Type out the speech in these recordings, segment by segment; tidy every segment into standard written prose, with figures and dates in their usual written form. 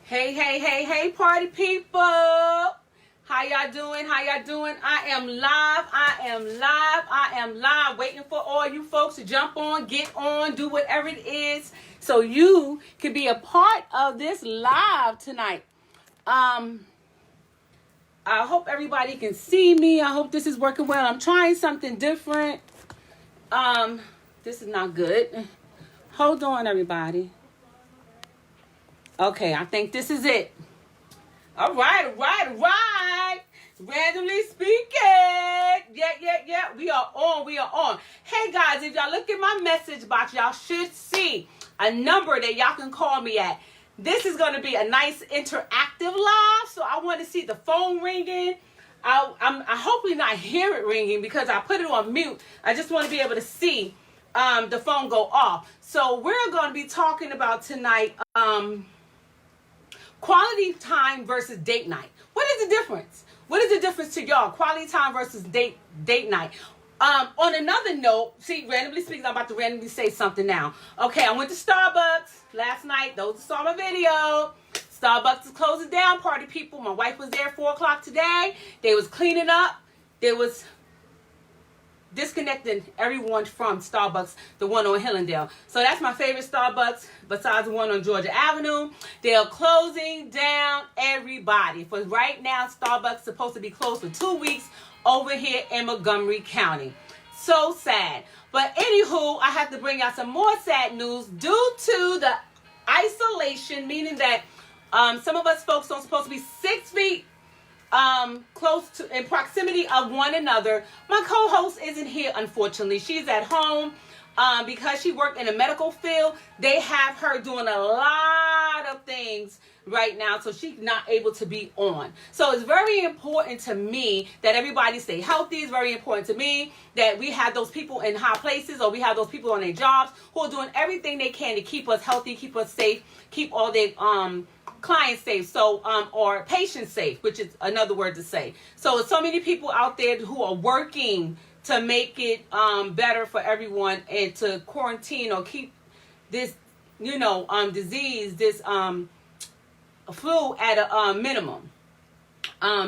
Hey, hey, hey, hey, party people. How y'all doing? How y'all doing? I am live. I am live. I am live. Waiting for all you folks to jump on, get on, do whatever it is so you can be a part of this live tonight. I hope everybody can see me. I hope this is working well. I'm trying something different. This is not good. Hold on, everybody. Okay, I think this is it. All right. Randomly speaking. Yeah. We are on. Hey, guys, if y'all look at my message box, y'all should see a number that y'all can call me at. This is going to be a nice interactive live, so I want to see the phone ringing. I hopefully not hear it ringing because I put it on mute. I just want to be able to see the phone go off. So we're going to be talking about tonight quality time versus date night. What is the difference? What is the difference to y'all? Quality time versus date night. On another note, see, randomly speaking, I'm about to randomly say something now. Okay, I went to Starbucks last night. Those who saw my video. Starbucks is closing down, party people. My wife was there 4 o'clock today. They was cleaning up. They was disconnecting everyone from Starbucks, the one on Hillendale. So that's my favorite Starbucks besides the one on Georgia Avenue. They're closing down everybody. For right now, Starbucks is supposed to be closed for 2 weeks over here in Montgomery County. So sad. But anywho, I have to bring out some more sad news due to the isolation, meaning that some of us folks are supposed to be 6 feet close to in proximity of one another. My co-host isn't here, unfortunately. She's at home because she worked in the medical field. They have her doing a lot of things right now, so she's not able to be on. So it's very important to me that everybody stay healthy. It's very important to me that we have those people in high places, or we have those people on their jobs who are doing everything they can to keep us healthy, keep us safe, keep all their clients safe, so or patients safe, which is another word to say. So there's so many people out there who are working to make it better for everyone and to quarantine or keep this disease, this flu at a minimum.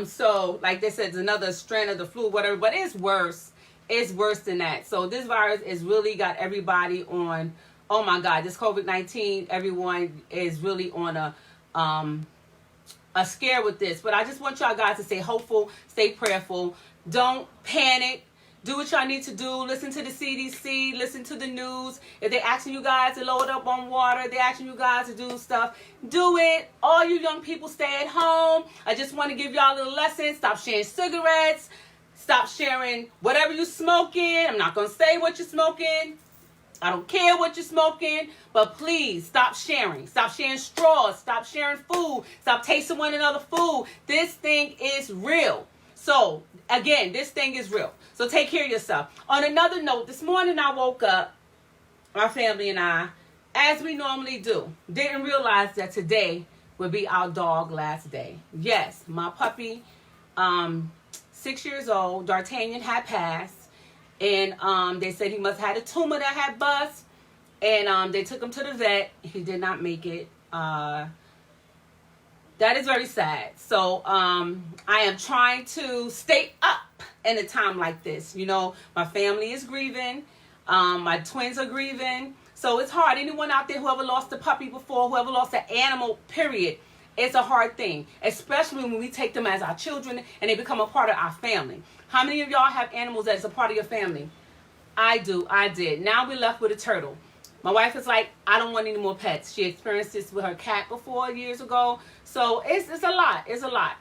So like they said, it's another strand of the flu, whatever, but it's worse. It's worse than that. So this virus has really got everybody on, oh my God, this COVID-19, everyone is really on a scare with this. But I just want y'all guys to stay hopeful, stay prayerful. Don't panic. Do what y'all need to do. Listen to the CDC. Listen to the news. If they're asking you guys to load up on water, they're asking you guys to do stuff, do it. All you young people, stay at home. I just want to give y'all a little lesson. Stop sharing cigarettes. Stop sharing whatever you're smoking. I'm not going to say what you're smoking. I don't care what you're smoking, but please stop sharing. Stop sharing straws. Stop sharing food. Stop tasting one another's food. This thing is real. So, again, this thing is real. So take care of yourself. On another note, this morning I woke up, my family and I, as we normally do, didn't realize that today would be our dog last day. Yes, my puppy, 6 years old, D'Artagnan, had passed. And they said he must have had a tumor that had bust. And they took him to the vet. He did not make it. That is very sad. So I am trying to stay up in a time like this. You know, my family is grieving. My twins are grieving. So it's hard. Anyone out there who ever lost a puppy before, whoever lost an animal, period, it's a hard thing. Especially when we take them as our children and they become a part of our family. How many of y'all have animals that's a part of your family? I do. I did. Now we're left with a turtle. My wife is like, I don't want any more pets. She experienced this with her cat before years ago. So it's a lot. It's a lot.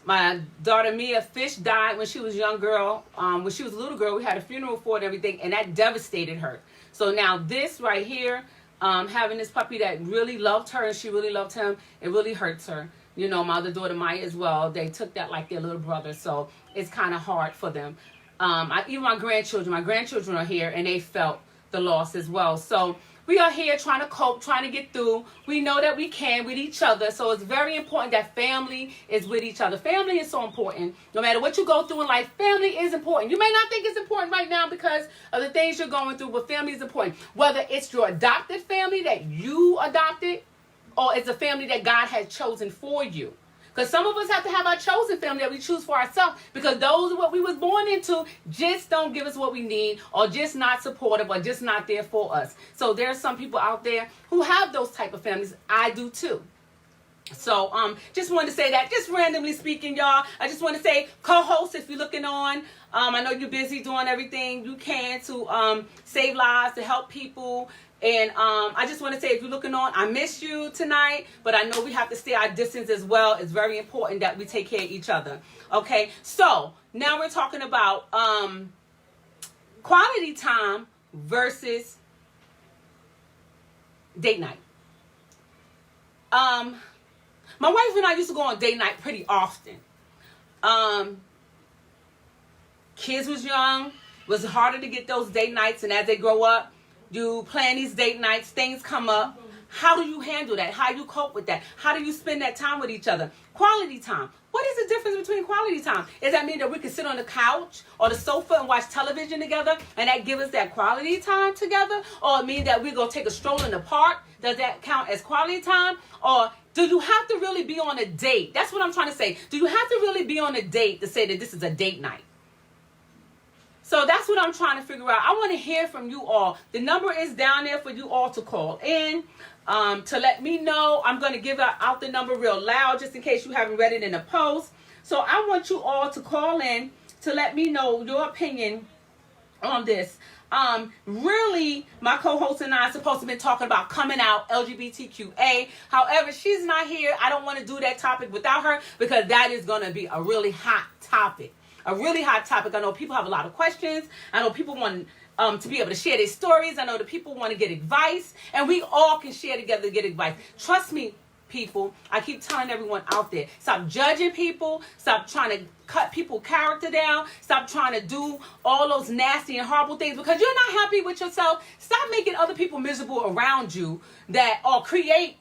My daughter Mia, Fish, died when she was a young girl. When she was a little girl, we had a funeral for it and everything, and that devastated her. So now this right here, having this puppy that really loved her and she really loved him, it really hurts her. You know, my other daughter Maya as well. They took that like their little brother, so it's kind of hard for them. Even my grandchildren are here, and they felt the loss as well. So we are here trying to cope, trying to get through. We know that we can with each other. So it's very important that family is with each other. Family is so important. No matter what you go through in life, family is important. You may not think it's important right now because of the things you're going through, but family is important. Whether it's your adopted family that you adopted, or it's a family that God has chosen for you. Because some of us have to have our chosen family that we choose for ourselves, because those are what we was born into just don't give us what we need, or just not supportive, or just not there for us. So there's some people out there who have those type of families. I do too. So just wanted to say that, just randomly speaking, y'all. I just want to say, co-host, if you're looking on, I know you're busy doing everything you can to save lives, to help people. And I just want to say, if you're looking on, I miss you tonight, but I know we have to stay our distance as well. It's very important that we take care of each other. Okay, so now we're talking about quality time versus date night. My wife and I used to go on date night pretty often. Kids was young, it was harder to get those date nights, and as they grow up, you plan these date nights, things come up. How do you handle that? How do you cope with that? How do you spend that time with each other? Quality time. What is the difference between quality time? Does that mean that we can sit on the couch or the sofa and watch television together, and that give us that quality time together? Or it mean that we go take a stroll in the park? Does that count as quality time? Or do you have to really be on a date? That's what I'm trying to say. Do you have to really be on a date to say that this is a date night? So that's what I'm trying to figure out. I want to hear from you all. The number is down there for you all to call in to let me know. I'm going to give out the number real loud just in case you haven't read it in a post. So I want you all to call in to let me know your opinion on this. Really, my co-host and I are supposed to be talking about coming out, LGBTQA. However, she's not here. I don't want to do that topic without her, because that is going to be a really hot topic. A really hot topic. I know people have a lot of questions. I know people want to be able to share their stories. I know that people want to get advice, and we all can share together to get advice. Trust me, people. I keep telling everyone out there, stop judging people. Stop trying to cut people's character down. Stop trying to do all those nasty and horrible things because you're not happy with yourself. Stop making other people miserable around you, that or create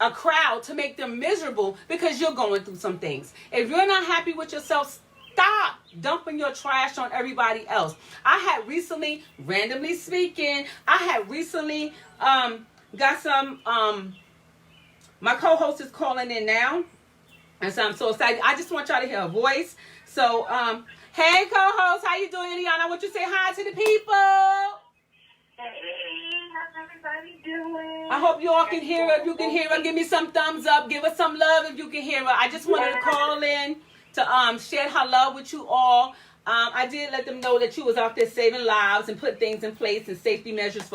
a crowd to make them miserable because you're going through some things. If you're not happy with yourself, stop dumping your trash on everybody else. I had recently, randomly speaking, got some, my co-host is calling in now, and so I'm so excited. I just want y'all to hear her voice. So, hey co-host, how you doing, Eliana? I want you to say hi to the people. Hey, how's everybody doing? I hope you all can hear her. If you can hear her, give me some thumbs up. Give us some love if you can hear her. I just wanted to call in to share her love with you all. I did let them know that you was out there saving lives and put things in place and safety measures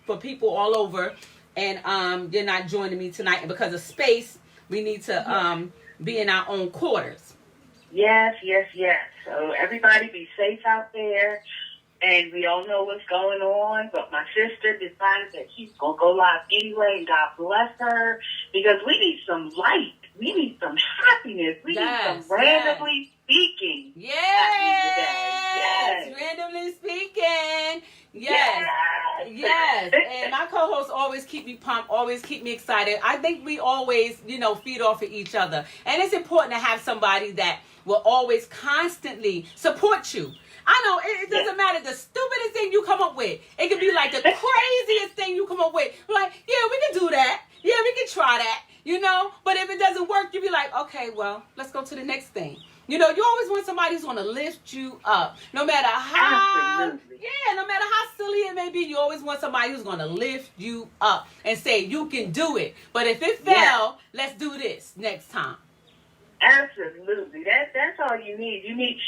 for people all over. And you're not joining me tonight. And because of space, we need to be in our own quarters. Yes. So everybody be safe out there. And we all know what's going on. But my sister decided that she's going to go live anyway. And God bless her. Because we need some light. We need some happiness. We need some randomly speaking. Yes. Randomly speaking. Yes. And my co-hosts always keep me pumped, always keep me excited. I think we always, feed off of each other. And it's important to have somebody that will always constantly support you. I know it doesn't matter the stupidest thing you come up with. It could be like the craziest thing you come up with. Like, yeah, we can do that. Yeah, we can try that. But if it doesn't work, you be like, okay, well, let's go to the next thing. You always want somebody who's going to lift you up. No matter how, no matter how silly it may be, you always want somebody who's going to lift you up and say, you can do it. But if it fell, let's do this next time. Absolutely. That's all you need. You need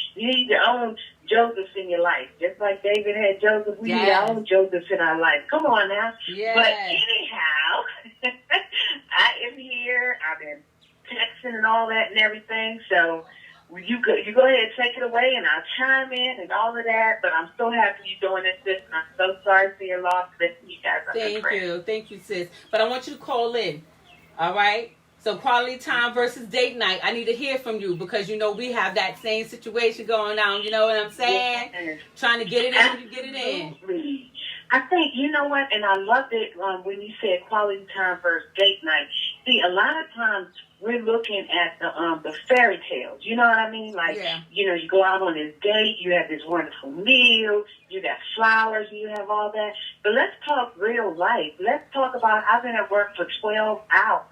your own Josephs in your life. Just like David had Joseph, we need our own Josephs in our life. Come on now. Yes. But anyhow, I am here. I've been texting and all that and everything. So you go ahead and take it away, and I'll chime in and all of that. But I'm so happy you're doing this, and I'm so sorry for your loss. Listen, you guys. Thank you, sis. But I want you to call in. All right. So quality time versus date night. I need to hear from you because, we have that same situation going on. You know what I'm saying? Yes. Trying to get it in, you get it in. I think, you know what, and I loved it when you said quality time versus date night. See, a lot of times we're looking at the fairy tales. You know what I mean? Like, Yeah. you know, you go out on this date, you have this wonderful meal, you got flowers, you have all that. But let's talk real life. Let's talk about I've been at work for 12 hours.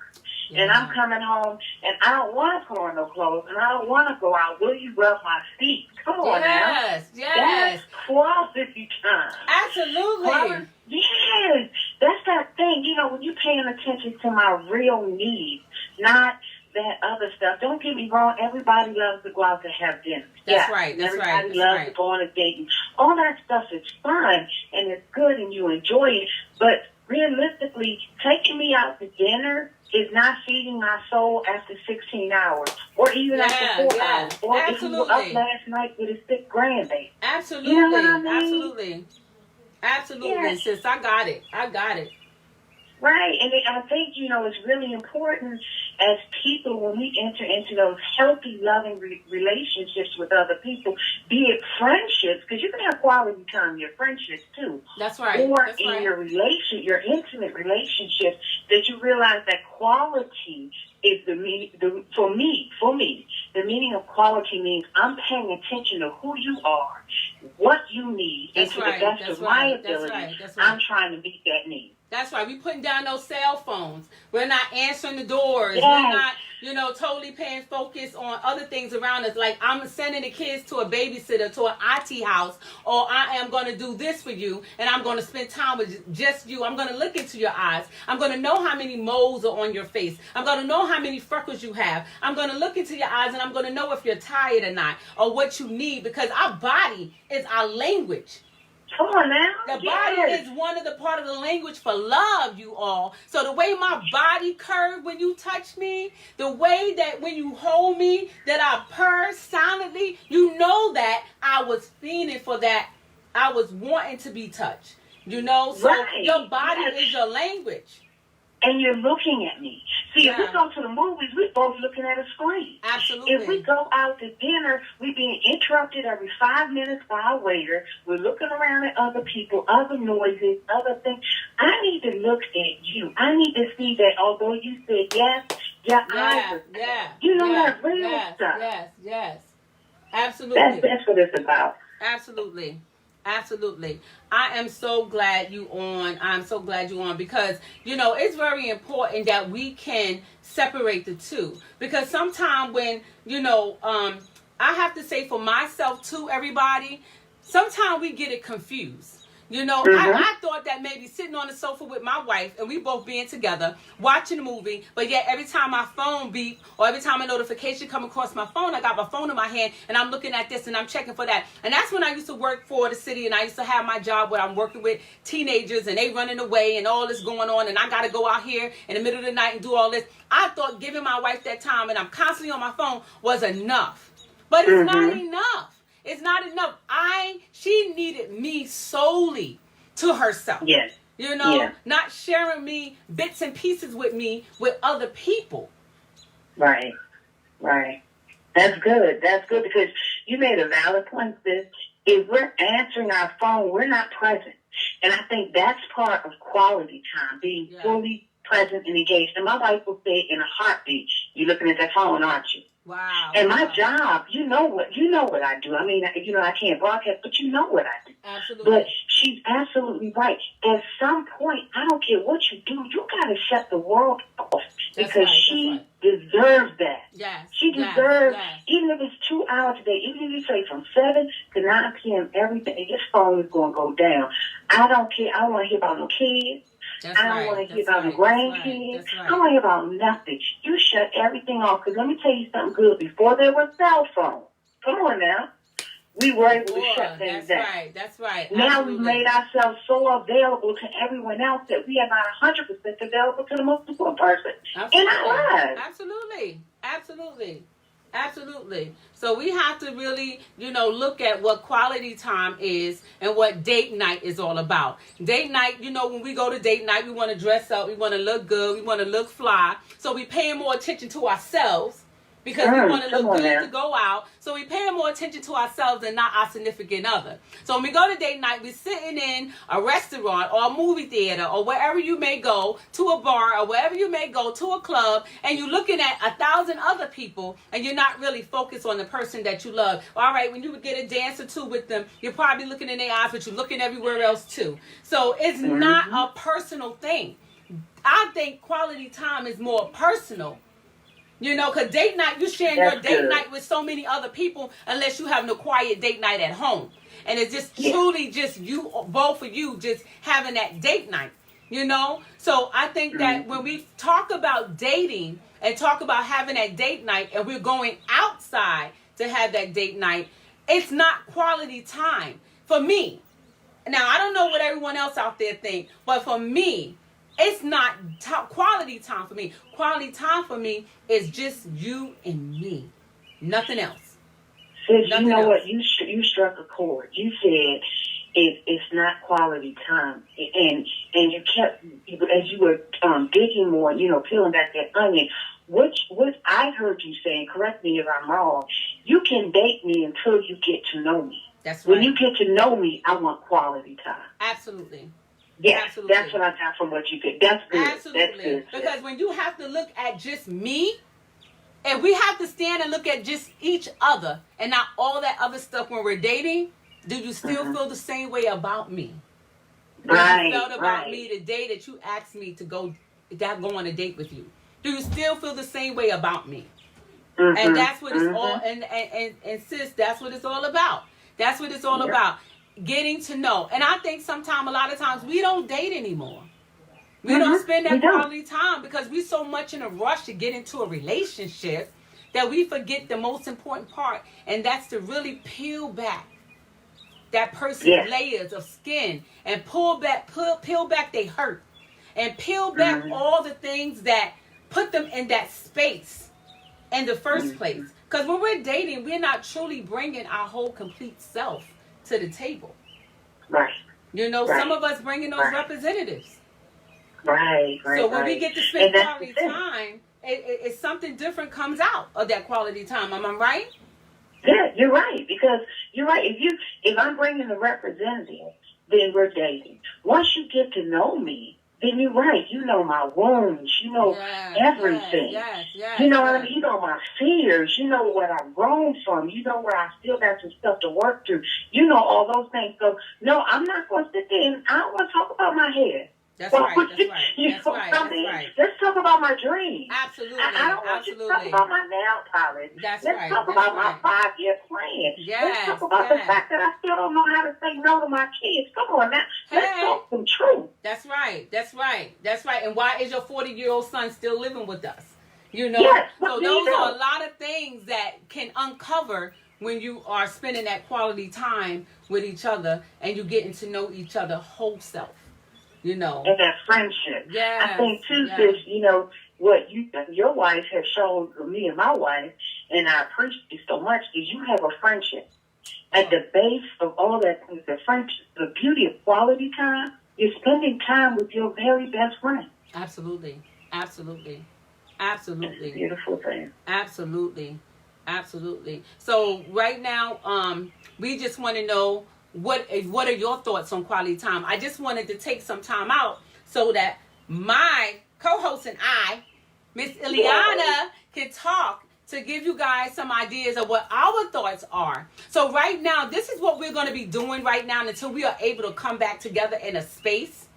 And I'm coming home, and I don't want to put on no clothes, and I don't want to go out. Will you rub my feet? Come on now. Yes, yes. That's quality time. Absolutely. Yes, that's that thing. You know, when you're paying attention to my real needs, not that other stuff. Don't get me wrong. Everybody loves to go out to have dinner. That's right. That's right. Everybody loves to go on a date. And all that stuff is fun, and it's good, and you enjoy it. But realistically, taking me out to dinner is not feeding my soul after 16 hours, or even after 4 hours, or if you were up last night with a sick grandbaby. Absolutely. You know what I mean? Absolutely. Absolutely, Yes. sis. I got it. I got it. Right, and I think, you know, it's really important as people when we enter into those healthy, loving relationships with other people, be it friendships, because you can have quality time in your friendships too. That's right. Or That's in right. your intimate relationships, that you realize that quality is the meaning. For me, the meaning of quality means I'm paying attention to who you are, what you need, and to the best of my ability, I'm trying to meet that need. That's right. We putting down those cell phones. We're not answering the doors. Yes. We're not, you know, totally paying focus on other things around us. Like I'm sending the kids to a babysitter, to an auntie house, or I am going to do this for you, and I'm going to spend time with just you. I'm going to look into your eyes. I'm going to know how many moles are on your face. I'm going to know how many freckles you have. I'm going to look into your eyes, and I'm going to know if you're tired or not, or what you need, because our body is our language. Come on now. The body is one of the part of the language for love, you all. So the way my body curved when you touch me, the way that when you hold me, that I purr silently, you know that I was fiending for that. I was wanting to be touched. You know? So your body is your language. And you're looking at me. See, if we go to the movies, we're both looking at a screen. Absolutely. If we go out to dinner, we're being interrupted every 5 minutes by our waiter. We're looking around at other people, other noises, other things. I need to look at you. I need to see that although you said yes, your eyes are you know that real stuff. Yes. Absolutely. That's what it's about. Absolutely. Absolutely. I am so glad you on. I'm so glad you on because, you know, it's very important that we can separate the two. Because sometimes when, you know, I have to say for myself too, everybody, sometimes we get it confused. You know, I thought that maybe sitting on the sofa with my wife and we both being together, watching a movie, but yet every time my phone beep or every time a notification come across my phone, I got my phone in my hand and I'm looking at this and I'm checking for that. And that's when I used to work for the city and I used to have my job where I'm working with teenagers and they running away and all this going on and I got to go out here in the middle of the night and do all this. I thought giving my wife that time and I'm constantly on my phone was enough. But it's not enough. It's not enough. She needed me solely to herself. Yes. You know, not sharing me bits and pieces with me with other people. Right. That's good. That's good because you made a valid point, sis. If we're answering our phone, we're not present. And I think that's part of quality time, being fully present and engaged. And my wife will say in a heartbeat, you're looking at that phone, aren't you? Wow. And my job, you know what I do. I mean, you know, I can't broadcast, but you know what I do. Absolutely. But she's absolutely right. At some point, I don't care what you do, you got to shut the world off because she deserves that. Yes. She deserves, even if it's 2 hours a day, even if you say from 7 to 9 p.m. every day, this phone is going to go down. I don't care. I don't want to hear about no kids. I don't want to hear about the grandkids. I don't want to hear about nothing. You shut everything off. Because let me tell you something good. Before there was cell phones, come on now, we were able to shut things down. That's right. Now we've made ourselves so available to everyone else that we are not 100% available to the most important person in our lives. Absolutely. So we have to really, you know, look at what quality time is and what date night is all about. Date night, you know, when we go to date night, we want to dress up, we want to look good, we want to look fly. So we paying more attention to ourselves because we want to come look on good now. to go out. So we paying more attention to ourselves and not our significant other. So when we go to date night, we're sitting in a restaurant or a movie theater or wherever you may go, to a bar or wherever you may go, to a club, and you're looking at 1,000 other people and you're not really focused on the person that you love. All right, when you get a dance or two with them, you're probably looking in their eyes, but you're looking everywhere else too. So it's not a personal thing. I think quality time is more personal. You know, because date night, you sharing your date night with so many other people unless you have no quiet date night at home. And it's just truly just you, both of you, just having that date night, you know? So I think that when we talk about dating and talk about having that date night and we're going outside to have that date night, it's not quality time for me. Now, I don't know what everyone else out there think, but for me, it's not quality time for me. Quality time for me is just you and me. Nothing else. Sis, you know what? You struck a chord. You said it's not quality time. And you kept, as you were digging more, you know, peeling back that onion, what I heard you saying, correct me if I'm wrong, you can date me until you get to know me. That's right. When you get to know me, I want quality time. Absolutely. Yeah, absolutely. That's what I got from what you did. That's good. Absolutely. That's good. Because when you have to look at just me, and we have to stand and look at just each other and not all that other stuff when we're dating, do you still feel the same way about me? Right. You felt about me the day that you asked me to go on a date with you. Do you still feel the same way about me? And that's what it's all, and sis, that's what it's all about. That's what it's all about. Getting to know. And I think a lot of times, we don't date anymore. We don't spend that quality time because we're so much in a rush to get into a relationship that we forget the most important part, and that's to really peel back that person's layers of skin and peel back they hurt and peel back all the things that put them in that space in the first place. Because when we're dating, we're not truly bringing our whole complete self to the table. Right. You know, some of us bringing those representatives. Right. So when we get to spend quality time, it's something different comes out of that quality time. Am I right? Yeah, you're right. Because you're right. If I'm bringing a representative, then we're dating. Once you get to know me, then you're right. You know my wounds. You know everything. Yes, you know what I mean? You know my fears. You know what I've grown from. You know where I still got some stuff to work through. You know all those things. So, no, I'm not going to sit there and I don't want to talk about my hair. That's right. That's right. Let's talk about my dreams. Absolutely. I don't want you to talk about my nail polish. Let's talk about my 5-year plan. Let's talk about the fact that I still don't know how to say no to my kids. Come on now. Let's talk some truth. That's right. And why is your 40-year-old son still living with us? You know? So those are a lot of things that can uncover when you are spending that quality time with each other and you're getting to know each other whole self. You know, and that friendship. I think too, sis, you know, what your wife has shown me and my wife, and I appreciate it so much, is you have a friendship. At the base of all that is the friendship, the beauty of quality time, you're spending time with your very best friend. Absolutely. That's a beautiful thing. Absolutely. So right now, we just want to know, what are your thoughts on quality time? I just wanted to take some time out so that my co-host and I, Miss Ileana, can talk to give you guys some ideas of what our thoughts are. So right now, this is what we're going to be doing right now until we are able to come back together in a space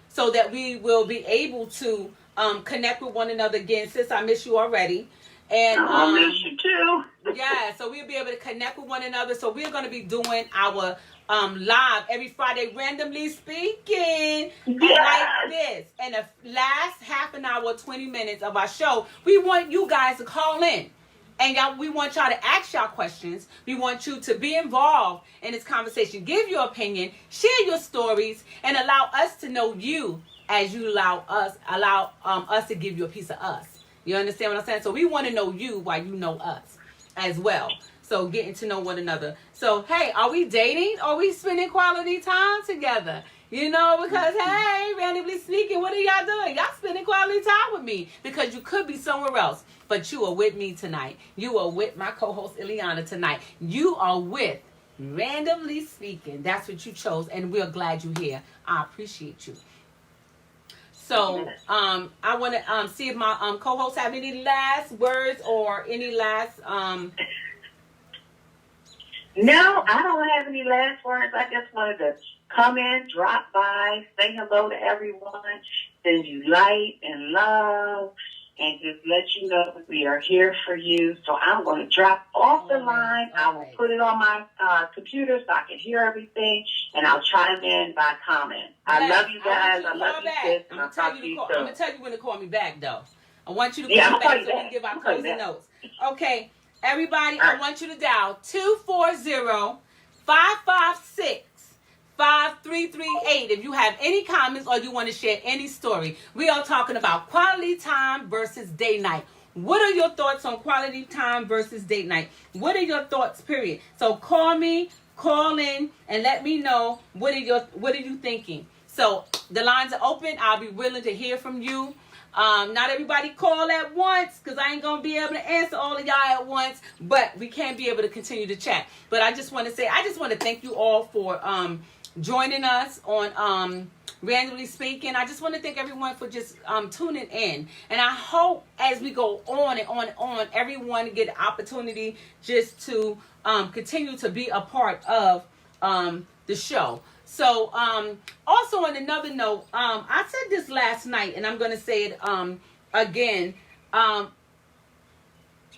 so that we will be able to connect with one another again. Sis, I miss you already. And I miss you too. So we'll be able to connect with one another. So we're going to be doing our live every Friday, randomly speaking, like this. And the last half an hour, 20 minutes of our show, we want you guys to call in. And we want y'all to ask y'all questions. We want you to be involved in this conversation. Give your opinion, share your stories, and allow us to know you as you allow us to give you a piece of us. You understand what I'm saying? So we want to know you while you know us as well. So getting to know one another. So, hey, are we dating? Are we spending quality time together? You know, because, hey, randomly speaking, what are y'all doing? Y'all spending quality time with me because you could be somewhere else. But you are with me tonight. You are with my co-host Ileana tonight. You are with Randomly Speaking. That's what you chose, and we're glad you're here. I appreciate you. So, I want to see if my co-hosts have any last words or any last No, I don't have any last words. I just wanted to come in, drop by, say hello to everyone, send you light and love, and just let you know that we are here for you. So I'm going to drop off the line. I will put it on my computer so I can hear everything, and I'll chime in by comment. I love you guys. I love you, sis. And I'll talk to you soon. I'm going to tell you when to call me back, though. I want you to call me back so we can give our closing notes. Okay, everybody, I want you to dial 240-556-5338 if you have any comments or you want to share any story. We are talking about quality time versus date night. What are your thoughts on quality time versus date night? What are your thoughts, period? So call me, call in, and let me know what are you thinking. So the lines are open. I'll be willing to hear from you. Not everybody call at once because I ain't going to be able to answer all of y'all at once, but we can be able to continue to chat. But I just want to thank you all for joining us on Randomly Speaking. I just want to thank everyone for just tuning in. And I hope as we go on and on and on, everyone get an opportunity just to continue to be a part of the show. So, also on another note, I said this last night, and I'm going to say it again.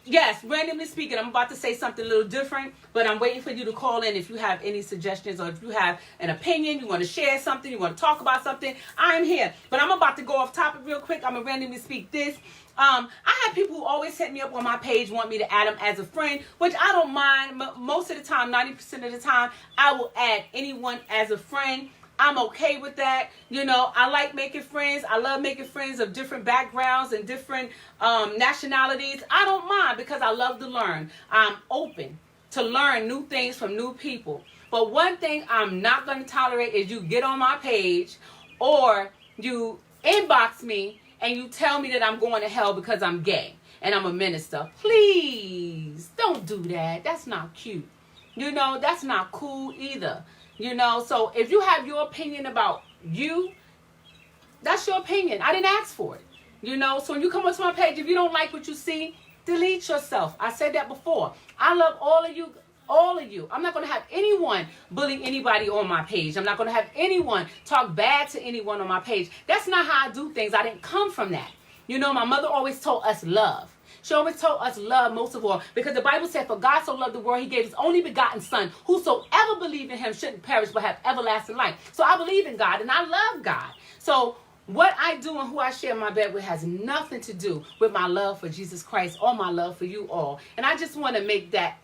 Yes, Randomly Speaking, I'm about to say something a little different, but I'm waiting for you to call in if you have any suggestions or if you have an opinion, you want to share something, you want to talk about something. I'm here, but I'm about to go off topic real quick. I'm going to randomly speak this. I have people who always hit me up on my page, want me to add them as a friend, which I don't mind. Most of the time, 90% of the time, I will add anyone as a friend. I'm okay with that. You know, I like making friends. I love making friends of different backgrounds and different nationalities. I don't mind because I love to learn. I'm open to learn new things from new people. But one thing I'm not going to tolerate is you get on my page or you inbox me and you tell me that I'm going to hell because I'm gay and I'm a minister. Please don't do that. That's not cute. You know, that's not cool either. You know, so if you have your opinion about you, that's your opinion. I didn't ask for it. You know, so when you come onto my page, if you don't like what you see, delete yourself. I said that before. I love all of you. All of you. I'm not going to have anyone bully anybody on my page. I'm not going to have anyone talk bad to anyone on my page. That's not how I do things. I didn't come from that. You know, my mother always told us love. She always told us love most of all, because the Bible said, for God so loved the world, he gave his only begotten son. Whosoever believe in him shouldn't perish but have everlasting life. So I believe in God and I love God. So what I do and who I share my bed with has nothing to do with my love for Jesus Christ or my love for you all. And I just want to make that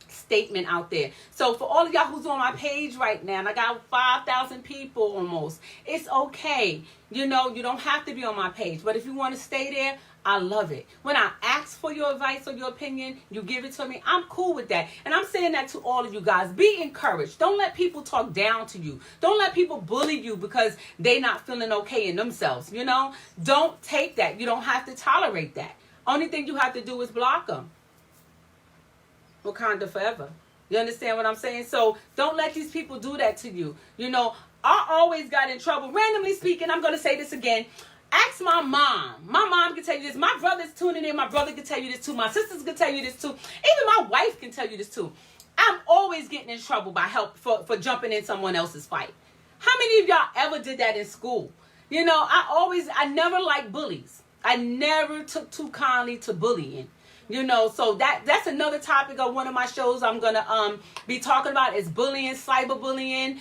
statement out there. So for all of y'all who's on my page right now, and I got 5,000 people almost, it's okay. You know, you don't have to be on my page, but if you want to stay there, I love it. When I ask for your advice or your opinion, you give it to me. I'm cool with that. And I'm saying that to all of you guys. Be encouraged. Don't let people talk down to you. Don't let people bully you because they not feeling okay in themselves. You know, don't take that. You don't have to tolerate that. Only thing you have to do is block them. Wakanda forever. You understand what I'm saying? So don't let these people do that to you. You know, I always got in trouble. Randomly speaking, I'm going to say this again. Ask my mom. My mom can tell you this. My brother's tuning in. My brother can tell you this too. My sisters can tell you this too. Even my wife can tell you this too. I'm always getting in trouble by help for jumping in someone else's fight. How many of y'all ever did that in school? You know, I never liked bullies. I never took too kindly to bullying. You know, so that's another topic of one of my shows I'm going to be talking about is bullying, cyberbullying,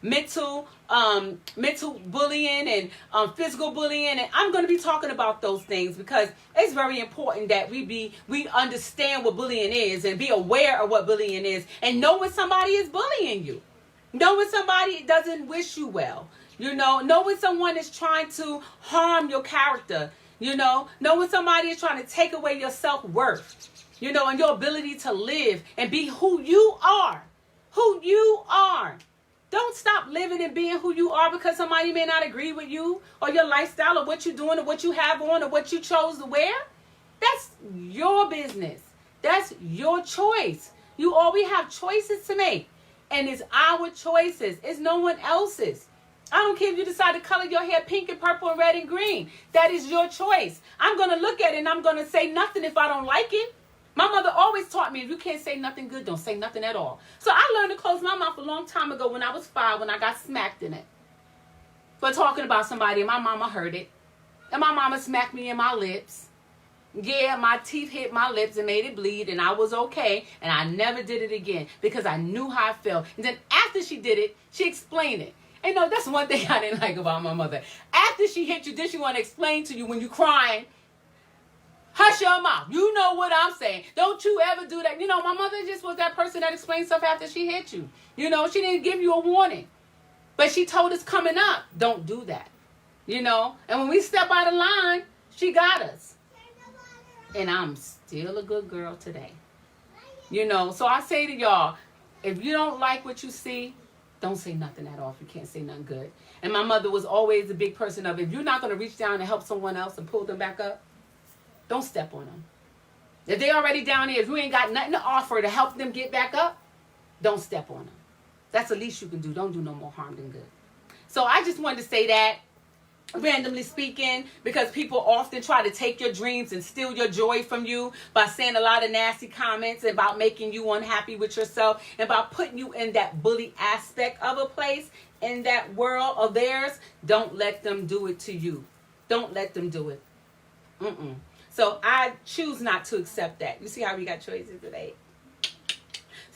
mental bullying and physical bullying. And I'm going to be talking about those things because it's very important that we understand what bullying is and be aware of what bullying is and know when somebody is bullying you. Know when somebody doesn't wish you well. You know when someone is trying to harm your character. You know when somebody is trying to take away your self-worth, you know, and your ability to live and be who you are. Who you are. Don't stop living and being who you are because somebody may not agree with you or your lifestyle or what you're doing or what you have on or what you chose to wear. That's your business. That's your choice. You always have choices to make. And it's our choices. It's no one else's. I don't care if you decide to color your hair pink and purple and red and green. That is your choice. I'm going to look at it and I'm going to say nothing if I don't like it. My mother always taught me, if you can't say nothing good, don't say nothing at all. So I learned to close my mouth a long time ago when I was 5, when I got smacked in it for talking about somebody, and my mama heard it. And my mama smacked me in my lips. Yeah, my teeth hit my lips and made it bleed, and I was okay, and I never did it again because I knew how I felt. And then after she did it, she explained it. And no, that's one thing I didn't like about my mother. After she hit you, then she want to explain to you when you're crying, hush your mouth. You know what I'm saying. Don't you ever do that. You know, my mother just was that person that explained stuff after she hit you. You know, she didn't give you a warning. But she told us coming up, don't do that. You know, and when we step out of line, she got us. And I'm still a good girl today. You know, so I say to y'all, if you don't like what you see, don't say nothing at all if you can't say nothing good. And my mother was always a big person of, if you're not going to reach down and help someone else and pull them back up, don't step on them. If they already down there, if you ain't got nothing to offer to help them get back up, don't step on them. That's the least you can do. Don't do no more harm than good. So I just wanted to say that, randomly speaking, because people often try to take your dreams and steal your joy from you by saying a lot of nasty comments about making you unhappy with yourself and by putting you in that bully aspect of a place, in that world of theirs. Don't let them do it to you. Don't let them do it. So I choose not to accept that. You see how we got choices today?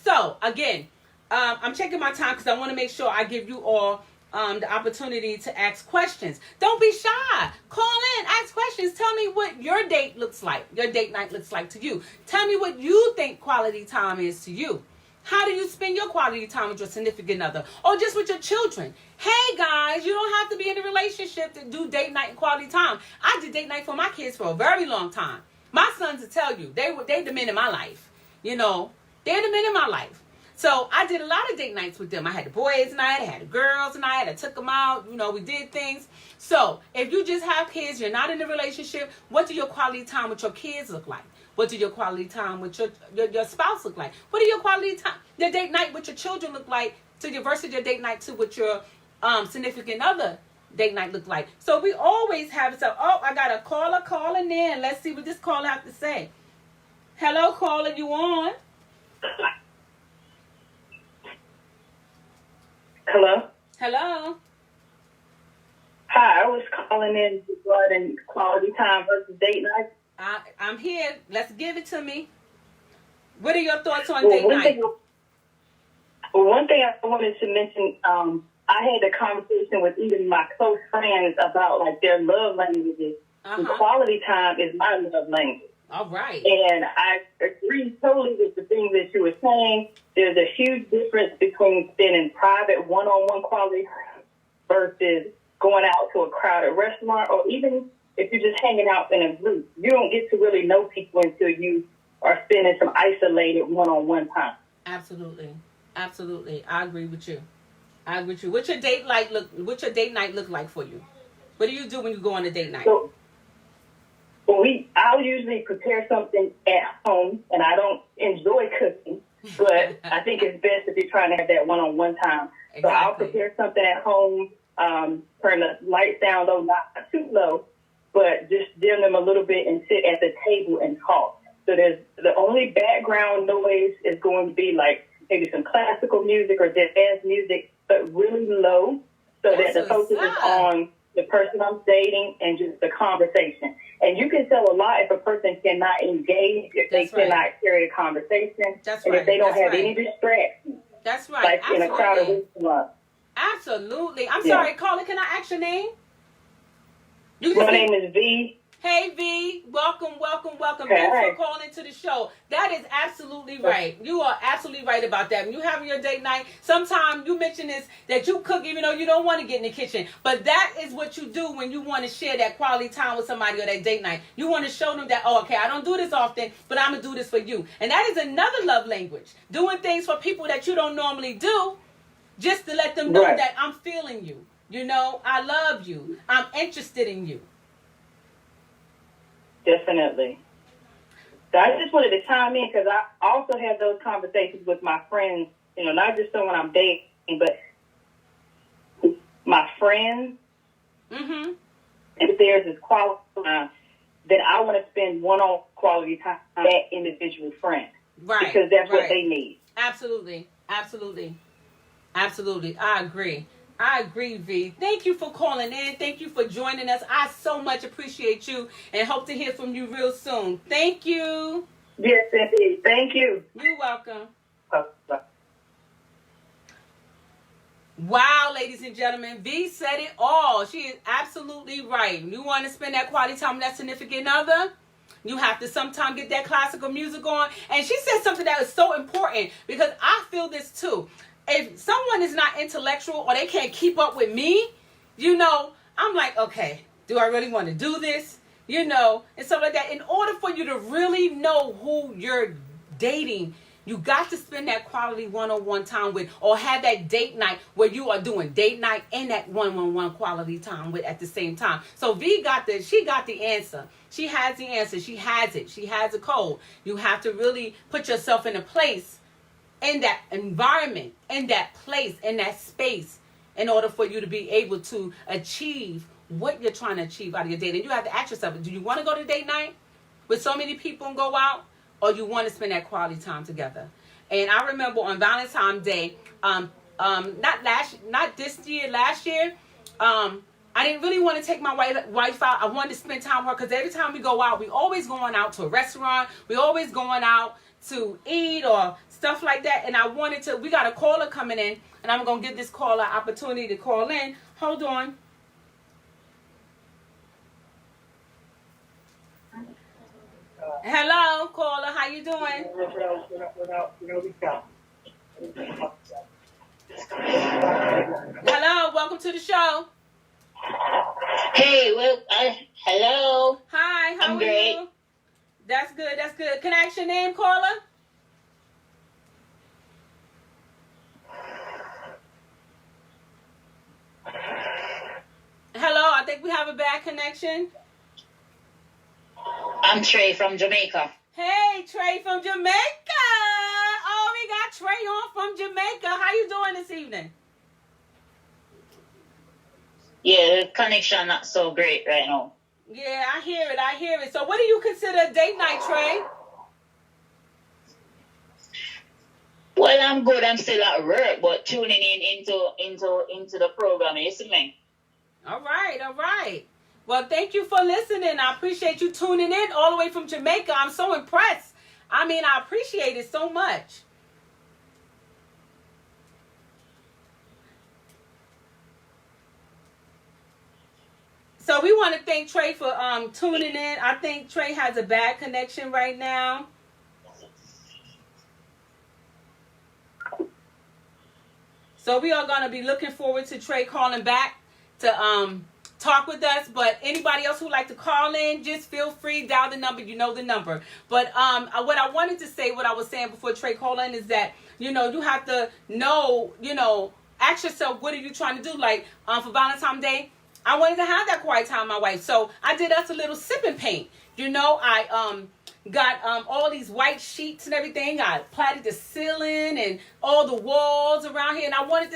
So again, I'm checking my time because I want to make sure I give you all the opportunity to ask questions. Don't be shy. Call in, ask questions. Tell me what your date looks like. Your date night looks like to you. Tell me what you think quality time is to you. How do you spend your quality time with your significant other or just with your children? Hey guys, you don't have to be in a relationship to do date night and quality time. I did date night for my kids for a very long time. My sons will tell you, they the men in my life. You know, they're the men in my life. So I did a lot of date nights with them. I had the boys night, I had the girls night, I took them out, you know, we did things. So if you just have kids, you're not in a relationship, what do your quality time with your kids look like? What do your quality time with your spouse look like? What do your quality time, your date night with your children look like versus your date night with your significant other date night look like? So we always have, I got a caller calling in. Let's see what this caller have to say. Hello, caller, you on? Hello? Hello? Hi, I was calling in regarding quality time versus date night. I'm here. Let's give it to me. What are your thoughts on date night? One thing I wanted to mention, I had a conversation with even my close friends about like their love languages. And quality time is my love language. All right. And I agree totally with the things that you were saying. There's a huge difference between spending private one-on-one quality versus going out to a crowded restaurant, or even if you're just hanging out in a group. You don't get to really know people until you are spending some isolated one-on-one time. Absolutely. Absolutely. I agree with you. What's your date night look like for you? What do you do when you go on a date night? So, I'll usually prepare something at home, and I don't enjoy cooking, but I think it's best if you're trying to have that one-on-one time. Exactly. So I'll prepare something at home, turn the lights down low, not too low, but just dim them a little bit and sit at the table and talk. So the only background noise is going to be like maybe some classical music or jazz music, but really low, so that the focus is on the person I'm dating and just the conversation. And you can tell a lot if a person cannot engage, if they cannot carry a conversation, and if they don't have any distractions. That's right. Like Absolutely. in a crowded restaurant. Absolutely. I'm sorry, caller, can I ask your name? My name is V. Hey, V. Welcome. Hey. Thanks for calling to the show. That is absolutely right. You are absolutely right about that. When you having your date night, sometimes you mention this, that you cook even though you don't want to get in the kitchen. But that is what you do when you want to share that quality time with somebody or that date night. You want to show them that, I don't do this often, but I'm going to do this for you. And that is another love language. Doing things for people that you don't normally do. just to let them know Right. that I'm feeling you. You know, I love you. I'm interested in you. Definitely. So I just wanted to chime in because I also have those conversations with my friends, you know, not just someone I'm dating, but my friends. Mm-hmm. If theirs is quality time, then I want to spend one-on quality time with that individual friend. Right. Because that's what right. they need. Absolutely. Absolutely. Absolutely. I agree. I agree, V. Thank you for calling in. Thank you for joining us. I so much appreciate you and hope to hear from you real soon. Thank you. Yes, indeed. Thank you. You're welcome. Wow, ladies and gentlemen, V said it all. She is absolutely right. You want to spend that quality time with that significant other? You have to sometimes get that classical music on. And she said something that is so important because I feel this too. If someone is not intellectual or they can't keep up with me, you know, I'm like, okay, do I really want to do this? You know, and stuff like that. In order for you to really know who you're dating, you got to spend that quality one-on-one time with, or have that date night where you are doing date night and that one-on-one quality time with at the same time. So V got the, she got the answer. She has the answer. She has it. She has a code. You have to really put yourself in a place, in that environment, in that place, in that space, in order for you to be able to achieve what you're trying to achieve out of your date. And you have to ask yourself, do you want to go to date night with so many people and go out? Or you want to spend that quality time together? And I remember on Valentine's Day, not this year, last year, I didn't really want to take my wife out. I wanted to spend time with her because every time we go out, we always going out to a restaurant. We always going out to eat or stuff like that. And I wanted to, we got a caller coming in, and I'm going to give this caller opportunity to call in. Hold on. Hello, caller. How you doing? Hello, welcome to the show. Hey, well, hello. Hi, how I'm are great. you? That's good, that's good. Can I ask your name, caller? Hello, I think we have a bad connection. I'm Trey from Jamaica. Hey, Trey from Jamaica. Oh, we got Trey on from Jamaica. How you doing this evening? Yeah, the connection not so great right now. Yeah, I hear it. I hear it. So what do you consider date night, Trey? Well, I'm good. I'm still at work, but tuning in into the program, you see me? All right, all right. Well, thank you for listening. I appreciate you tuning in all the way from Jamaica. I'm so impressed. I mean, I appreciate it so much. So we want to thank Trey for tuning in. I think Trey has a bad connection right now. So we are going to be looking forward to Trey calling back to talk with us. But anybody else who would like to call in, just feel free, dial the number. You know the number. But what I wanted to say, what I was saying before Trey called in, is that, you know, you have to know, you know, ask yourself, what are you trying to do? Like for Valentine's Day, I wanted to have that quiet time with my wife. So I did us a little sip and paint. You know, I got all these white sheets and everything. I platted the ceiling and all the walls around here. And I wanted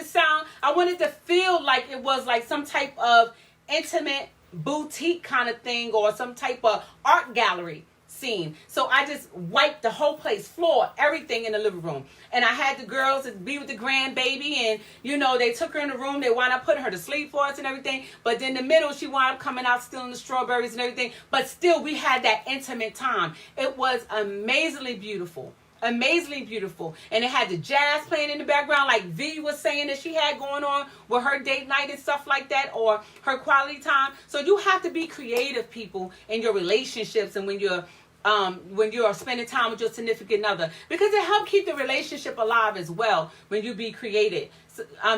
to feel like it was like some type of intimate boutique kind of thing or some type of art gallery scene. So I just wiped the whole place, floor, everything in the living room. And I had the girls be with the grandbaby, and you know, they took her in the room, they wound up putting her to sleep for us and everything. But in the middle, she wound up coming out stealing the strawberries and everything. But still, we had that intimate time. It was amazingly beautiful. Amazingly beautiful. And it had the jazz playing in the background, like V was saying that she had going on with her date night and stuff like that, or her quality time. So you have to be creative, people, in your relationships and when you're spending time with your significant other, because it helps keep the relationship alive as well when you be creative.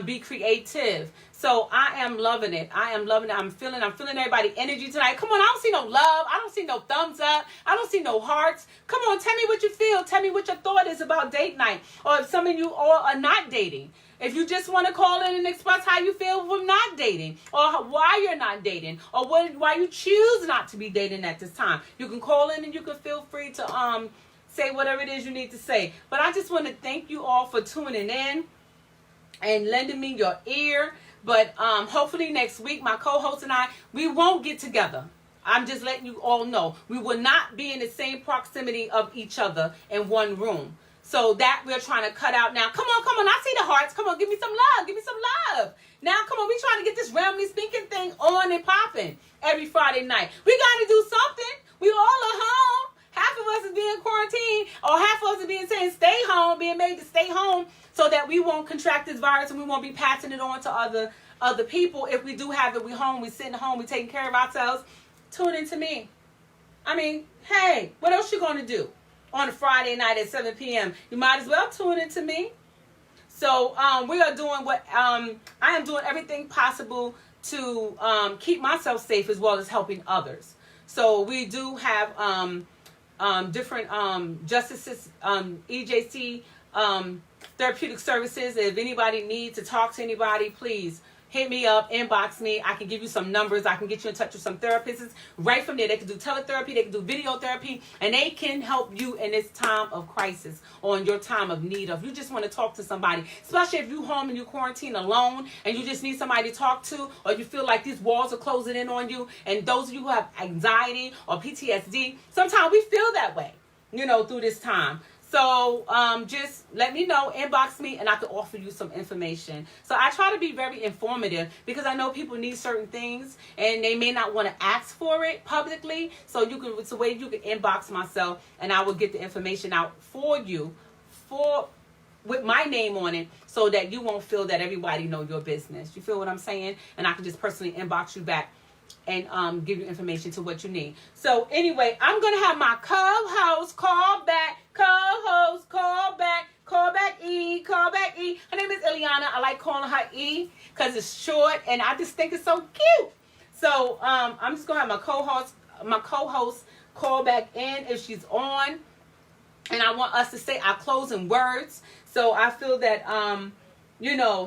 Be creative. So I am loving it. I am loving it. I'm feeling everybody's energy tonight. Come on, I don't see no love. I don't see no thumbs up. I don't see no hearts. Come on, tell me what you feel. Tell me what your thought is about date night. Or if some of you all are not dating. If you just want to call in and express how you feel from not dating, or why you're not dating, or why you choose not to be dating at this time, you can call in and you can feel free to say whatever it is you need to say. But I just want to thank you all for tuning in and lending me your ear. But hopefully next week, my co-host and I, we won't get together. I'm just letting you all know. We will not be in the same proximity of each other in one room. So that we're trying to cut out now. Come on. I see the hearts. Come on, give me some love. Now, come on. We're trying to get this randomly speaking thing on and popping every Friday night. We got to do something. We all are home. Half of us is being quarantined, or half of us is being being made to stay home so that we won't contract this virus and we won't be passing it on to other people. If we do have it, we home, we sitting home, we taking care of ourselves. Tune in to me. I mean, hey, what else you going to do? On a Friday night at 7 p.m. You might as well tune into me. So we are doing I am doing everything possible to keep myself safe as well as helping others. So we do have different justices, EJC therapeutic services. If anybody needs to talk to anybody, please hit me up, inbox me. I can give you some numbers. I can get you in touch with some therapists. Right from there, they can do teletherapy, they can do video therapy, and they can help you in this time of crisis or in your time of need. If you just want to talk to somebody, especially if you're home and you're quarantined alone and you just need somebody to talk to, or you feel like these walls are closing in on you, and those of you who have anxiety or PTSD, sometimes we feel that way, through this time. So just let me know, inbox me, and I can offer you some information. So I try to be very informative because I know people need certain things and they may not want to ask for it publicly. So it's a way you can inbox myself and I will get the information out for you with my name on it so that you won't feel that everybody know your business. You feel what I'm saying? And I can just personally inbox you back and give you information to what you need. So anyway, I'm going to have my co-host call back E. Her name is Ileana. I like calling her E because it's short and I just think it's so cute. So I'm just going to have my co-host call back in if she's on. And I want us to say our closing words. So I feel that,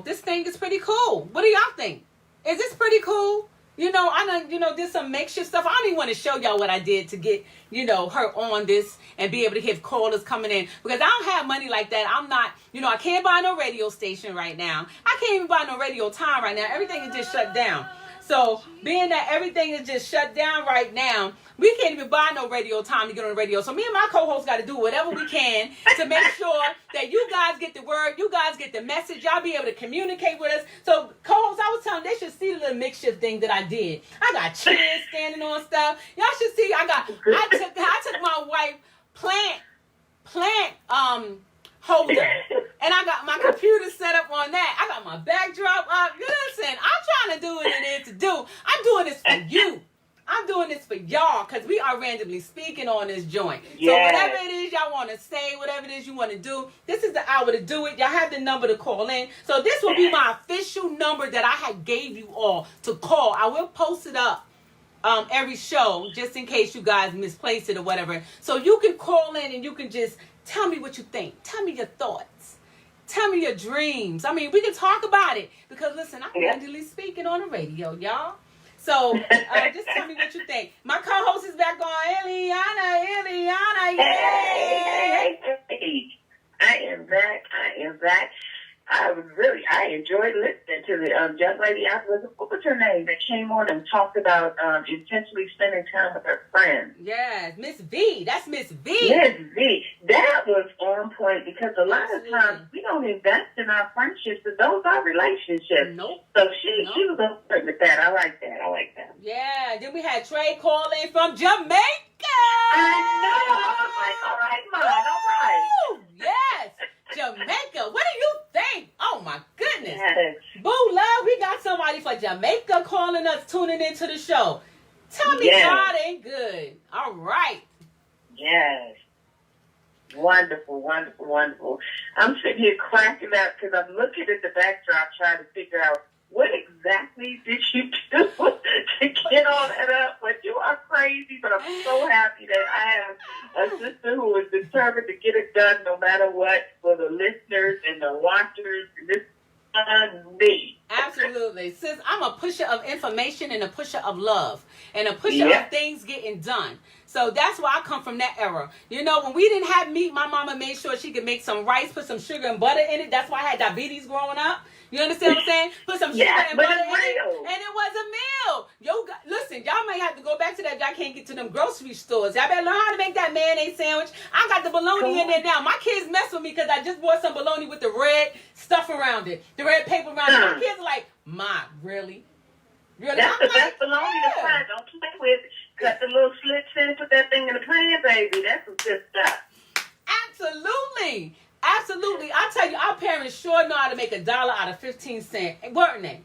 this thing is pretty cool. What do y'all think? Is this pretty cool? I did some makeshift stuff. I don't even want to show y'all what I did to get, her on this and be able to have callers coming in because I don't have money like that. I'm not, I can't buy no radio station right now. I can't even buy no radio time right now. Everything is just shut down. So being that everything is just shut down right now, we can't even buy no radio time to get on the radio. So me and my co-host got to do whatever we can to make sure that you guys get the word, you guys get the message, y'all be able to communicate with us. So co-host, I was telling them they should see the little makeshift thing that I did. I got chairs standing on stuff. Y'all should see. I took my wife plant holder, and I got my computer set up on that. I got my backdrop up. Listen, I'm trying to do what it is to do. I'm doing this for you. I'm doing this for y'all because we are randomly speaking on this joint. Yes. So whatever it is y'all want to say, whatever it is you want to do, this is the hour to do it. Y'all have the number to call in. So this will be my official number that I had gave you all to call. I will post it up every show just in case you guys misplaced it or whatever. So you can call in and you can just tell me what you think. Tell me your thoughts. Tell me your dreams. I mean, we can talk about it because listen, I'm randomly speaking on the radio, y'all. So just tell me what you think. My co-host is back on. Ileana, yay! Hey. I am back. I enjoyed listening to the young lady. What was her name that came on and talked about intentionally spending time with her friends? Yes, Miss V. That's Miss V. Miss V. That was on point because a lot of times we don't invest in our friendships, but those are relationships. Nope. So she was on point with that. I like that. Yeah. Then we had Trey calling from Jamaica. I know. I was like, all right, Mom. All right. Yes. Jamaica. What do you think? Oh my goodness. Yes. Boo love, we got somebody for Jamaica calling us, tuning into the show. Tell me God ain't good. All right. Yes. Wonderful. I'm sitting here cracking up because I'm looking at the backdrop trying to figure out what exactly did you do to get all that up? But you are crazy, but I'm so happy that I have a sister who is determined to get it done no matter what for the listeners and the watchers. And this me. Absolutely. Sis, I'm a pusher of information and a pusher of love and a pusher Yeah. of things getting done. So that's why I come from that era. You know, when we didn't have meat, my mama made sure she could make some rice, put some sugar and butter in it. That's why I had diabetes growing up. You understand what I'm saying? Put some sugar Yeah, and but butter it's in it. real. And it was a meal. Listen, y'all may have to go back to that. Y'all can't get to them grocery stores. Y'all better learn how to make that mayonnaise sandwich. I got the bologna in there now. My kids mess with me because I just bought some bologna with the red stuff around it. The red paper around it. My kids are like, Ma, really? Really? That's I'm the best bologna to find. Don't play with it. Cut the little slits in, put that thing in the pan, baby. That's some good stuff. Absolutely. Absolutely. I tell you, our parents sure know how to make $1 out of 15 cents. Weren't they?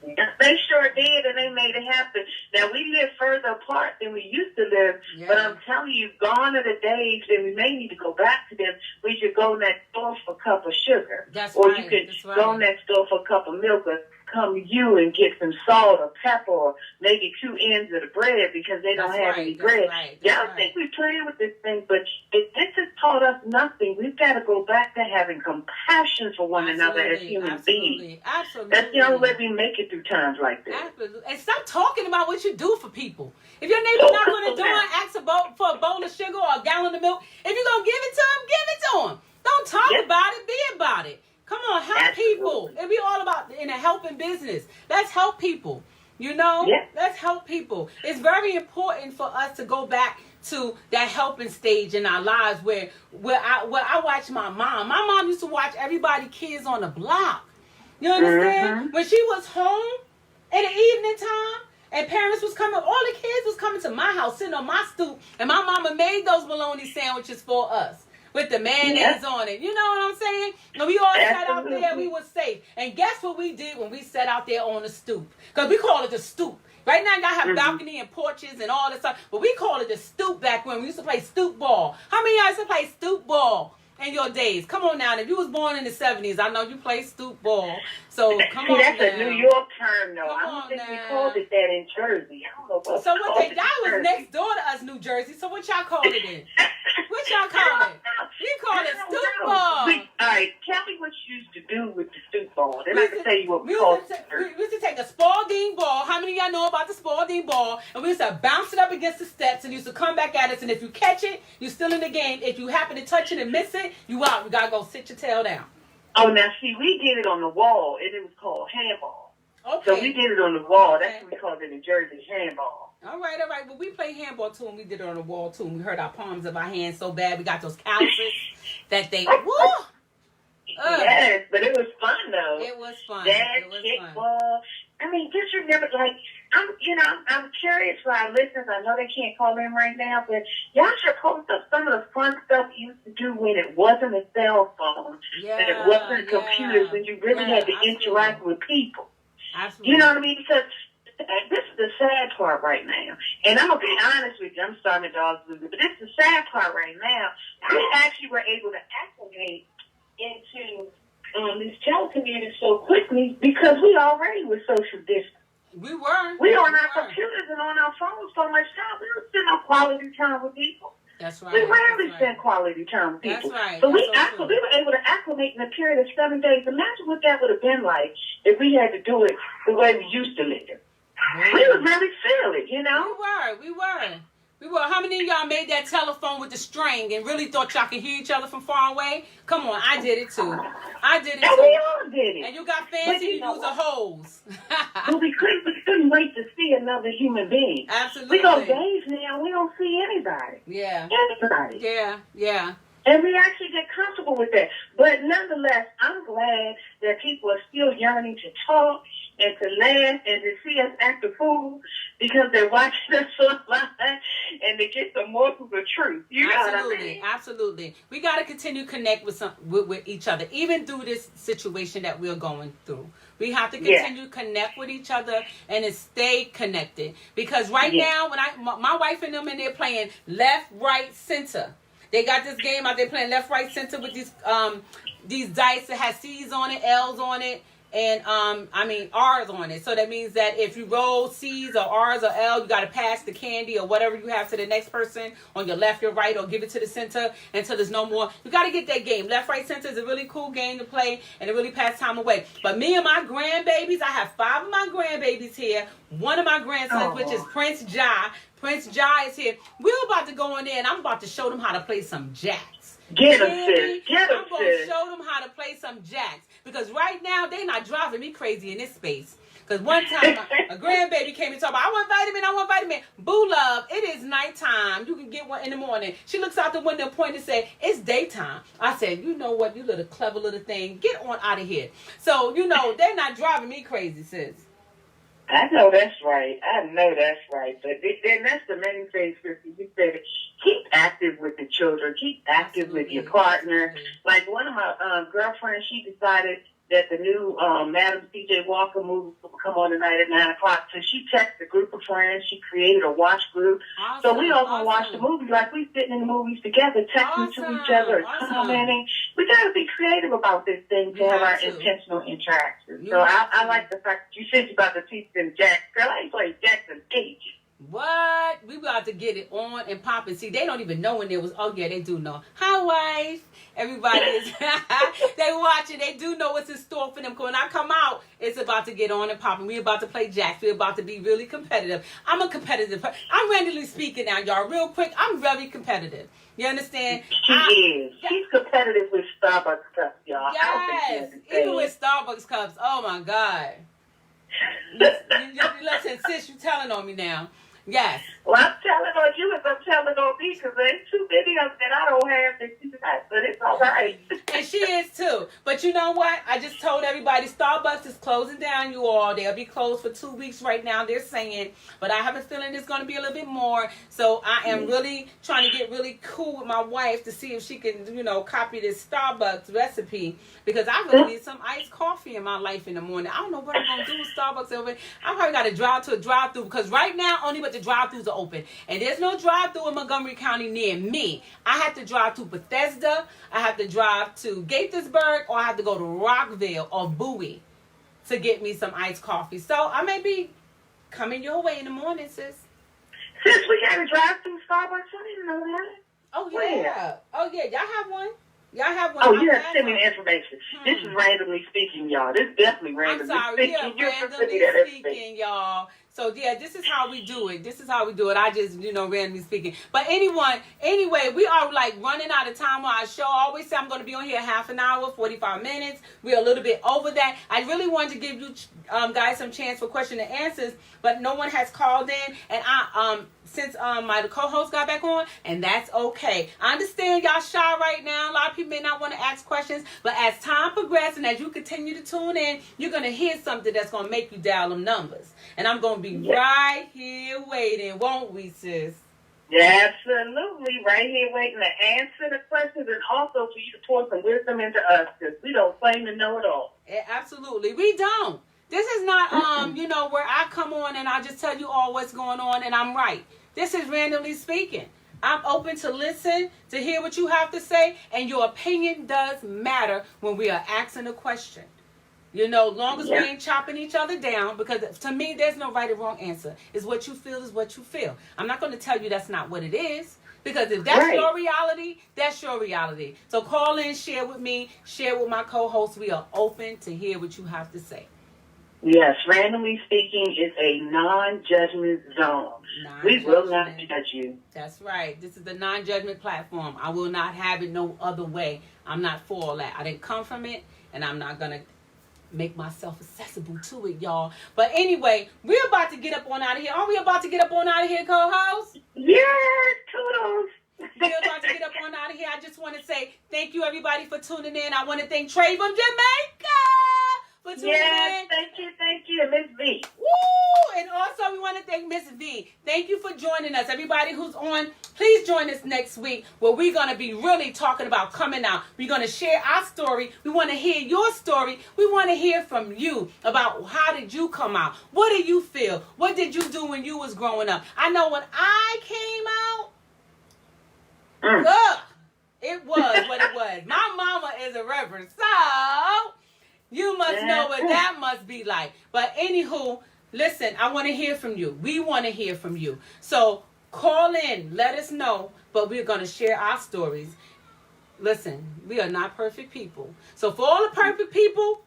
They sure did, and they made it happen. Now, we live further apart than we used to live, Yeah. but I'm telling you, gone are the days, and we may need to go back to them. We should go next door for a cup of sugar. That's or right. you could That's right. go next door for a cup of milk, or come to you and get some salt or pepper, or maybe 2 ends of the bread because they don't That's have right. any That's bread. right. That's Y'all right. think we playing with this thing, but this has taught us nothing. We've got to go back to having compassion for one another as human beings. Absolutely. That's the only way we make it through times like this. Absolutely. And stop talking about what you do for people. If your neighbor's not going to do it, ask for a bowl of sugar or a gallon of milk. If you're going to give it to them, give it to them. Don't talk Yep. about it. Be about it. Come on, help Absolutely. people. It'd be all about in a helping business. Let's help people. You know? Yeah. Let's help people. It's very important for us to go back to that helping stage in our lives where I watch my mom. My mom used to watch everybody kids on the block. You understand? Mm-hmm. When she was home in the evening time and parents was coming, all the kids was coming to my house, sitting on my stoop, and my mama made those bologna sandwiches for us with the mayonnaise on it. You know what I'm saying? And we all sat out there, we were safe. And guess what we did when we sat out there on the stoop? Because we call it the stoop. Right now, y'all have balcony and porches and all this stuff, but we call it the stoop back when we used to play stoop ball. How many of y'all used to play stoop ball in your days? Come on now. If you was born in the 70s, I know you played stoop ball. So come See, on that's now. a New York term, though. Come I on don't think we now. called it that in Jersey. I don't know what So we what called they it in y'all was Jersey. next door to us, New Jersey. So what y'all called it in? What y'all call it? We call it stoop ball. All right, tell me what you used to do with the stoop ball. Then We I can tell you what we used called to it. we used to take a Spalding ball. How many of y'all know about the Spalding ball? And we used to bounce it up against the steps and used to come back at us. And if you catch it, you're still in the game. If you happen to touch it and miss it, you out. You gotta go sit your tail down. Oh, now see, we did it on the wall, and it was called handball. Okay. So we did it on the wall. Okay. That's what we called it in Jersey, handball. All right. Well, we played handball too, and we did it on the wall too. And we hurt our palms of our hands so bad we got those calluses that they. Woo! Yes, but it was fun though. It was fun. That It was fun. kickball. I mean, just remember, like, I'm curious for our listeners. I know they can't call in right now, but y'all should post up some of the fun stuff you used to do when it wasn't a cell phone and it wasn't computers, when you really had to interact with people. Absolutely. You know what I mean? Because this is the sad part right now. And I'm going to be honest with you. I'm sorry, my dog's losing, but this is the sad part right now. We actually were able to acclimate into this telecommuting so quickly because we already were social distance. We were. We on our computers and on our phones so much time. We don't spend no quality time with people. That's right. We rarely That's spend quality time with people. That's right. So we That's so we were able to acclimate in a period of 7 days. Imagine what that would have been like if we had to do it the way we used to live. We would really feel it, you know? We were. How many of y'all made that telephone with the string and really thought y'all could hear each other from far away? Come on, I did it too. And we all did it. And you got fancy, you use a hose. But we couldn't wait to see another human being. Absolutely. We go days now, we don't see anybody. Yeah. Anybody. Yeah. And we actually get comfortable with that. But nonetheless, I'm glad that people are still yearning to talk and to laugh and to see us act a fool because they're watching us online and to get some morsels of truth. You know what I mean? Absolutely. We got to continue to connect with each other, even through this situation that we're going through. We have to continue to connect with each other and to stay connected. Because right now, when my wife and them in there playing left, right, center. They got this game out there playing left, right, center with these dice that has C's on it, L's on it. and R's on it. So that means that if you roll C's or R's or L, you got to pass the candy or whatever you have to the next person on your left, your right, or give it to the center until there's no more. You got to get that game. Left, right, center is a really cool game to play, and it really passes time away. But me and my grandbabies, I have 5 of my grandbabies here. One of my grandsons, which is Prince Jai. Prince Jai is here. We're about to go in there, and I'm about to show them how to play some jacks. Get them, sis. Get them, I'm going to show them how to play some jacks. Because right now, they're not driving me crazy in this space. Because one time, a grandbaby came and told me, I want vitamin. Boo, love, it is nighttime. You can get one in the morning. She looks out the window and points and said, it's daytime. I said, you know what, you little clever little thing. Get on out of here. So, they're not driving me crazy, sis. I know that's right. But then that's the main thing, Christy. You said, keep active with the children. Keep active with your partner. Like one of my girlfriends, she decided that the new Madam C.J. Walker movie will come on tonight at 9 o'clock. So she texted a group of friends. She created a watch group. So we all gonna watch the movie like we sitting in the movies together, texting to each other, commenting. We gotta be creative about this thing to have our intentional interactions. So I like the fact that you said you about to teach them Jack. Girl, I ain't played Jackson Cage. What? We about to get it on and popping. See, they don't even know when there was. Oh, yeah, they do know. Hi, wife. Everybody is. They watching. They do know what's in store for them. When I come out, it's about to get on and popping. We about to play jacks. We're about to be really competitive. I'm a competitive. I'm randomly speaking now, y'all. Real quick, I'm very competitive. You understand? She is. She's competitive with Starbucks cups, y'all. Yes. Even with Starbucks cups. Oh, my God. Listen, sis, you telling on me now. Yes. Well, I'm telling on you as I'm telling on me because there ain't too many of them that I don't have that you got, but it's all right. And she is too. But you know what? I just told everybody Starbucks is closing down, you all. They'll be closed for 2 weeks right now, they're saying. But I have a feeling it's going to be a little bit more. So I am really trying to get really cool with my wife to see if she can, copy this Starbucks recipe. Because I really need some iced coffee in my life in the morning. I don't know what I'm going to do with Starbucks over. I probably got to drive to a drive-thru because right now only but the drive-thrus are open. And there's no drive-thru in Montgomery County near me. I have to drive to Bethesda, I have to drive to Gaithersburg, or I have to go to Rockville or Bowie to get me some iced coffee. So I may be coming your way in the morning, sis. Sis, we got to drive through Starbucks. I didn't know that. Oh, yeah. Where? Oh, yeah. Y'all have one? Y'all have one. Oh, you have to send me the information. This is randomly speaking, y'all. This is definitely randomly speaking. I'm sorry. We are randomly speaking, y'all. So, yeah, this is how we do it. I just, randomly speaking. But anyway, we are running out of time on our show. I always say I'm going to be on here half an hour, 45 minutes. We're a little bit over that. I really wanted to give you guys some chance for question and answers, but no one has called in. And since my co-host got back on, and that's okay. I understand y'all shy right now. A lot of people may not want to ask questions, but as time progresses and as you continue to tune in, you're going to hear something that's going to make you dial them numbers. And I'm going to be right here waiting, won't we, sis? Yeah, absolutely. Right here waiting to answer the questions and also for you to pour some wisdom into us because we don't claim to know it all. Yeah, absolutely. We don't. This is not, where I come on and I just tell you all what's going on and I'm right. This is randomly speaking. I'm open to listen, to hear what you have to say, and your opinion does matter when we are asking a question. Long as we ain't chopping each other down, because to me, there's no right or wrong answer. It's what you feel is what you feel. I'm not going to tell you that's not what it is, because if that's your reality, that's your reality. So call in, share with me, share with my co-hosts. We are open to hear what you have to say. Yes, randomly speaking is a non-judgment zone. We will not judge you. That's right. This is the non-judgment platform. I will not have it no other way. I'm not for all that. I didn't come from it, and I'm not going to make myself accessible to it, y'all. But anyway, we're about to get up on out of here. Aren't we about to get up on out of here, co-host? Yes, kudos. We're about to get up on out of here. I just want to say thank you, everybody, for tuning in. I want to thank Trey from Jamaica for tuning in. Thank you, Miss V. Woo! And also, we want to thank Miss V. Thank you for joining us. Everybody who's on, please join us next week where we're going to be really talking about coming out. We're going to share our story. We want to hear your story. We want to hear from you about how did you come out? What do you feel? What did you do when you was growing up? I know when I came out, it was what it was. My mama is a reverend. So, You must know what that must be like. But anywho, listen, I want to hear from you. We want to hear from you. So call in, let us know, but we're going to share our stories. Listen, we are not perfect people. So for all the perfect people,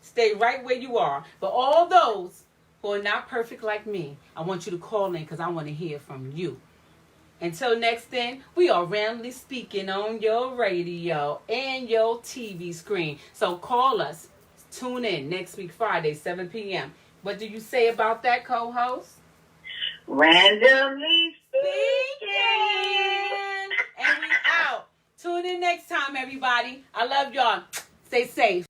stay right where you are. But all those who are not perfect like me, I want you to call in because I want to hear from you. Until next then, we are randomly speaking on your radio and your TV screen. So call us. Tune in next week, Friday, 7 p.m. What do you say about that, co-host? Randomly Speaking. And we out. Tune in next time, everybody. I love y'all. Stay safe.